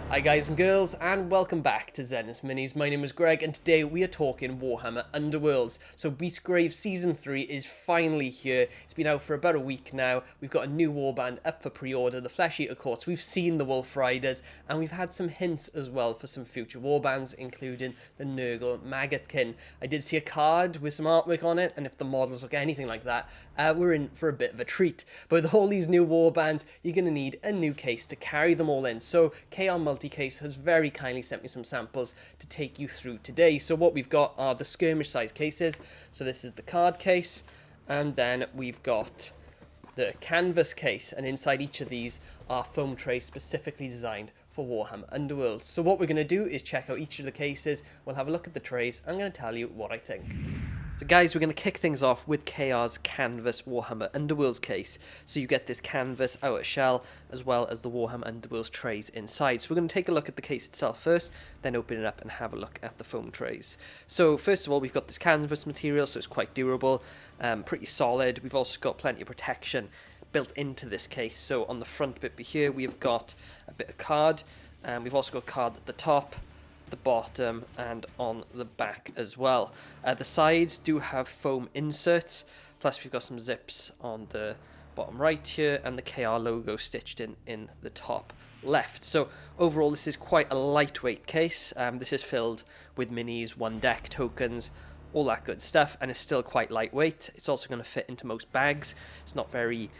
Hi guys and girls, and welcome back to Zenith Minis. My name is Greg, and today we are talking Warhammer Underworlds. So Beastgrave Season 3 is finally here. It's been out for about a week now. We've got a new warband up for pre-order, the Flesh Eater Courts. We've seen the Wolf Riders, and we've had some hints as well for some future warbands, including the Nurgle Maggotkin. I did see a card with some artwork on it, and if the models look anything like that, we're in for a bit of a treat. But with all these new warbands, you're going to need a new case to carry them all in. So KR Multicase has very kindly sent me some samples to take you through today. So what we've got are the skirmish size cases. So this is the card case, and then we've got the canvas case, and inside each of these are foam trays specifically designed for Warhammer Underworlds. So what we're going to do is check out each of the cases, we'll have a look at the trays, I'm going to tell you what I think. So guys, we're going to kick things off with KR's Canvas Warhammer Underworlds case. So you get this canvas outer shell as well as the Warhammer Underworlds trays inside. So we're going to take a look at the case itself first, then open it up and have a look at the foam trays. So first of all, we've got this canvas material, so it's quite durable, pretty solid. We've also got plenty of protection built into this case. So on the front bit here, we've got a bit of card, and we've also got card at the top, the bottom, and on the back as well. The sides do have foam inserts, plus we've got some zips on the bottom right here, and the KR logo stitched in the top left. So overall, this is quite a lightweight case. This is filled with minis, one deck tokens, all that good stuff, and it's still quite lightweight. It's also going to fit into most bags. It's not very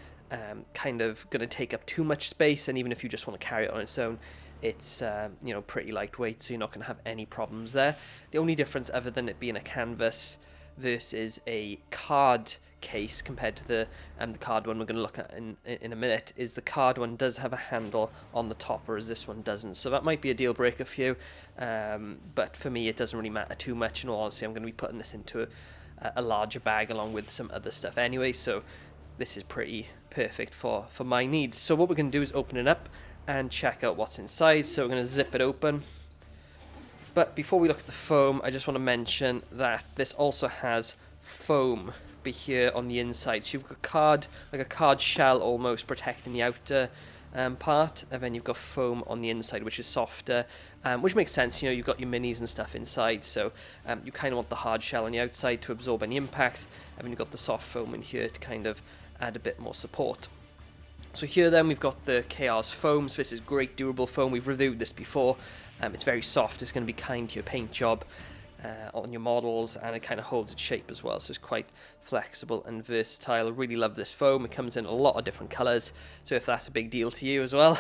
kind of going to take up too much space, and even if you just want to carry it on its own, it's pretty lightweight, so you're not going to have any problems there. The only difference, other than it being a canvas versus a card case compared to the card one we're going to look at in a minute, is the card one does have a handle on the top, whereas this one doesn't. So that might be a deal breaker for you, but for me it doesn't really matter too much. In all honesty, I'm going to be putting this into a larger bag along with some other stuff anyway, so this is pretty perfect for my needs. So what we're going to do is open it up and check out what's inside. So we're going to zip it open. But before we look at the foam, I just want to mention that this also has foam here on the inside. So you've got card, like a card shell almost, protecting the outer part, and then you've got foam on the inside, which is softer, which makes sense. You've got your minis and stuff inside, so you kind of want the hard shell on the outside to absorb any impacts, and then you've got the soft foam in here to kind of add a bit more support. So here then we've got the KR's foam. So this is great durable foam. We've reviewed this before. It's very soft. It's going to be kind to your paint job on your models, and it kind of holds its shape as well. So it's quite flexible and versatile. I really love this foam. It comes in a lot of different colours. So if that's a big deal to you as well,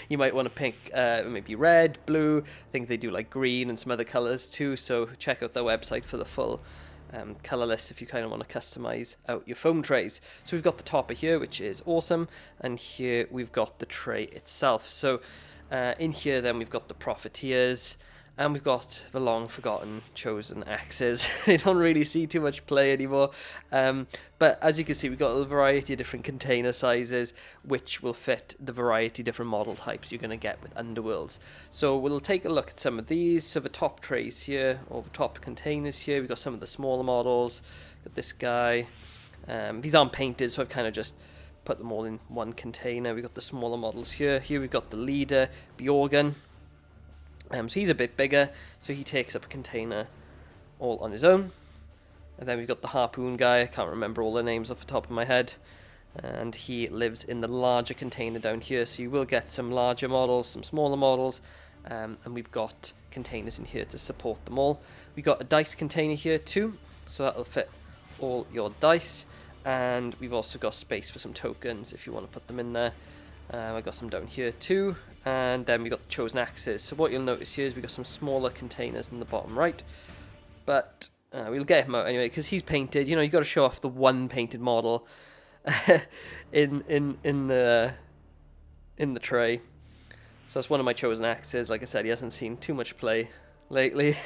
you might want to pick maybe red, blue. I think they do like green and some other colours too. So check out their website for the full colour list if you kind of want to customize out your foam trays. So we've got the topper here, which is awesome, and here we've got the tray itself. So in here then we've got the profiteers, and we've got the long forgotten chosen axes. They don't really see too much play anymore, but as you can see, we've got a variety of different container sizes which will fit the variety of different model types you're going to get with Underworlds. So we'll take a look at some of these. So the top trays here, or the top containers here, we've got some of the smaller models. Got this guy. These aren't painted, so I've kind of just put them all in one container. We've got the smaller models here. Here we've got the leader, Bjorgen. So he's a bit bigger, so he takes up a container all on his own. And then we've got the harpoon guy. I can't remember all the names off the top of my head, and he lives in the larger container down here. So you will get some larger models, some smaller models, and we've got containers in here to support them all. We've got a dice container here too, so that'll fit all your dice, and we've also got space for some tokens if you want to put them in there. I've got some down here too, and then we've got the chosen axes. So what you'll notice here is we've got some smaller containers in the bottom right, but we'll get him out anyway because he's painted. You've got to show off the one painted model in the tray. So that's one of my chosen axes. Like I said, he hasn't seen too much play lately.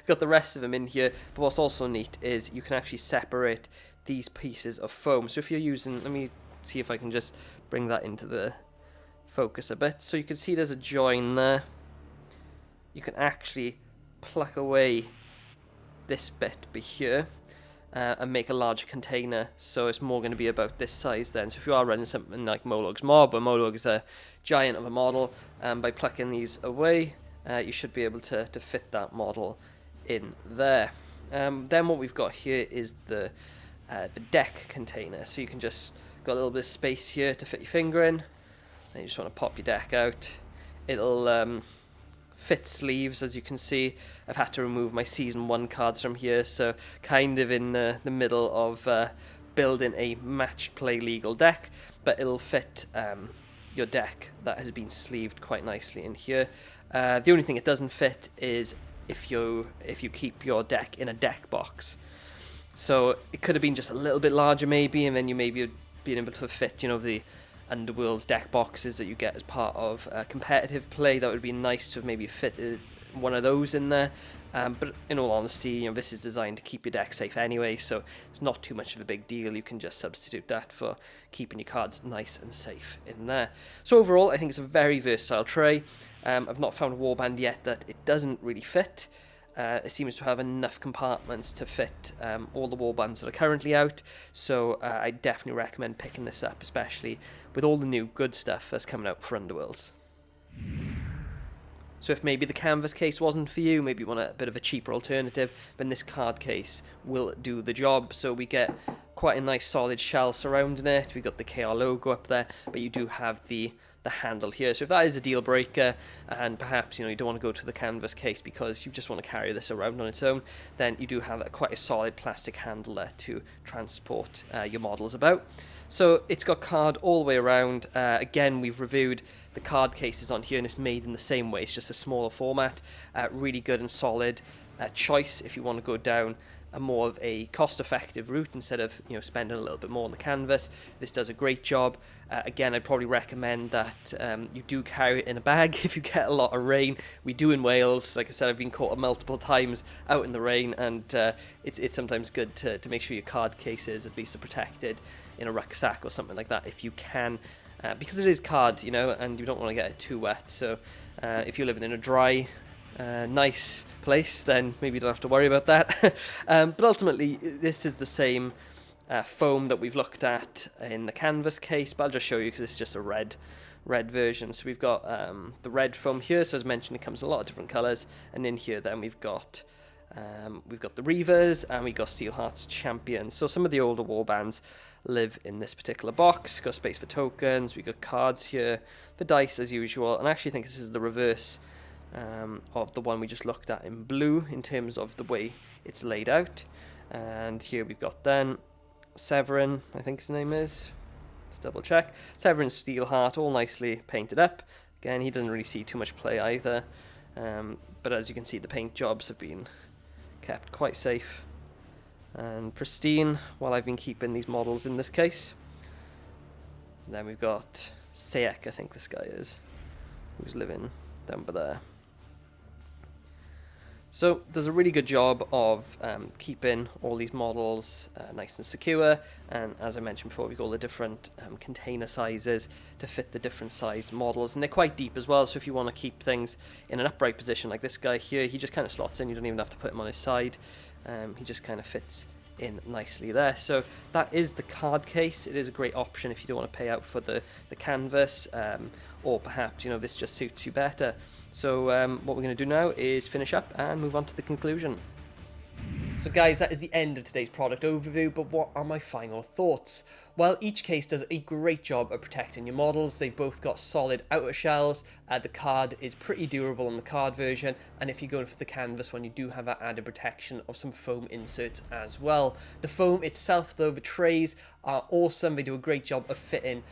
Got the rest of them in here, but what's also neat is you can actually separate these pieces of foam. So if you're using, let me see if I can just bring that into the focus a bit. So you can see there's a join there. You can actually pluck away this bit here, and make a larger container, so it's more going to be about this size then. So if you are running something like Molog's Mob, or Molog's a giant of a model, by plucking these away, you should be able to fit that model in there. Then what we've got here is the deck container, so you can just got a little bit of space here to fit your finger in, and you just want to pop your deck out. It'll fit sleeves, as you can see. I've had to remove my Season 1 cards from here, so kind of in the middle of building a match play legal deck, but it'll fit your deck that has been sleeved quite nicely in here. The only thing it doesn't fit is if you keep your deck in a deck box. So it could have been just a little bit larger maybe, and then you maybe being able to fit, you know, the Underworlds deck boxes that you get as part of competitive play. That would be nice to have maybe fitted one of those in there. But in all honesty, you know, this is designed to keep your deck safe anyway, so it's not too much of a big deal. You can just substitute that for keeping your cards nice and safe in there. So overall, I think it's a very versatile tray. I've not found a Warband yet that it doesn't really fit. It seems to have enough compartments to fit all the Warbands that are currently out, so I definitely recommend picking this up, especially with all the new good stuff that's coming out for Underworlds. So if maybe the canvas case wasn't for you, maybe you want a bit of a cheaper alternative, then this card case will do the job. So we get quite a nice solid shell surrounding it. We got the KR logo up there, but you do have the handle here. So if that is a deal breaker, and perhaps, you know, you don't want to go to the canvas case because you just want to carry this around on its own, then you do have quite a solid plastic handle there to transport your models about. So it's got card all the way around. Again, we've reviewed the card cases on here, and it's made in the same way. It's just a smaller format. Really good and solid choice if you want to go down a more of a cost-effective route instead of, you know, spending a little bit more on the canvas. This does a great job. Again, I'd probably recommend that you do carry it in a bag if you get a lot of rain. We do in Wales. Like I said, I've been caught multiple times out in the rain, and it's sometimes good to make sure your card cases at least are protected in a rucksack or something like that if you can, because it is card, you know, and you don't want to get it too wet. So if you're living in a dry, nice place, then maybe you don't have to worry about that. But ultimately, this is the same foam that we've looked at in the canvas case, but I'll just show you because it's just a red version. So we've got the red foam here. So as mentioned, it comes in a lot of different colors, and in here then we've got the Reavers, and we've got Steelheart's Champions. So some of the older warbands live in this particular box. Got space for tokens. We've got cards here, the dice as usual, and I actually think this is the reverse of the one we just looked at in blue in terms of the way it's laid out. And here we've got then Severin, I think his name is. Let's double check. Severin Steelheart, all nicely painted up. Again, he doesn't really see too much play either. But as you can see, the paint jobs have been kept quite safe and pristine while I've been keeping these models in this case. And then we've got Sayek, I think this guy is, who's living down by there. So does a really good job of keeping all these models nice and secure, and as I mentioned before, we've got all the different container sizes to fit the different sized models, and they're quite deep as well, so if you want to keep things in an upright position like this guy here, he just kind of slots in. You don't even have to put him on his side. He just kind of fits in nicely there. So that is the card case. It is a great option if you don't want to pay out for the canvas, or perhaps, you know, this just suits you better. So what we're going to do now is finish up and move on to the conclusion. So guys, that is the end of today's product overview, but what are my final thoughts? Well, each case does a great job of protecting your models. They've both got solid outer shells. The card is pretty durable on the card version, and if you're going for the canvas one, you do have that added protection of some foam inserts as well. The foam itself, though, the trays are awesome. They do a great job of fitting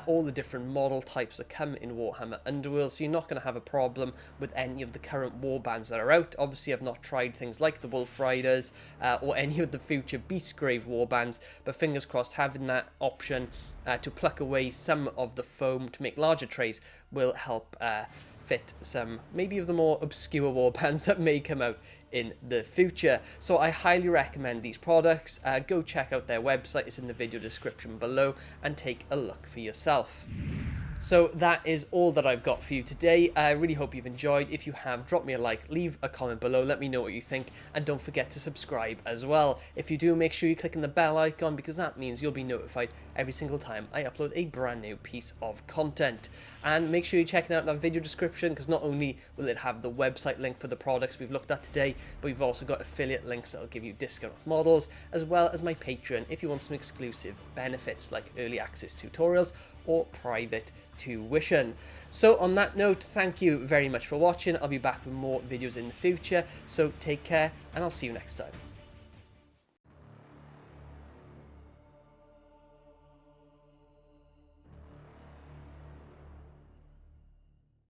all the different model types that come in Warhammer Underworlds, so you're not going to have a problem with any of the current warbands that are out. Obviously, I've not tried things like the Wolf Riders or any of the future Beastgrave warbands, but fingers crossed, having that option to pluck away some of the foam to make larger trays will help fit some maybe of the more obscure warbands that may come out in the future. So I highly recommend these products. Go check out their website, it's in the video description below, and take a look for yourself. So that is all that I've got for you today. I really hope you've enjoyed. If you have, drop me a like, leave a comment below, let me know what you think, and don't forget to subscribe as well. If you do, make sure you click on the bell icon, because that means you'll be notified every single time I upload a brand new piece of content. And make sure you check out that video description, because not only will it have the website link for the products we've looked at today, but we've also got affiliate links that will give you discount off models, as well as my Patreon if you want some exclusive benefits like early access tutorials or private tuition. So on that note, thank you very much for watching. I'll be back with more videos in the future, so take care and I'll see you next time.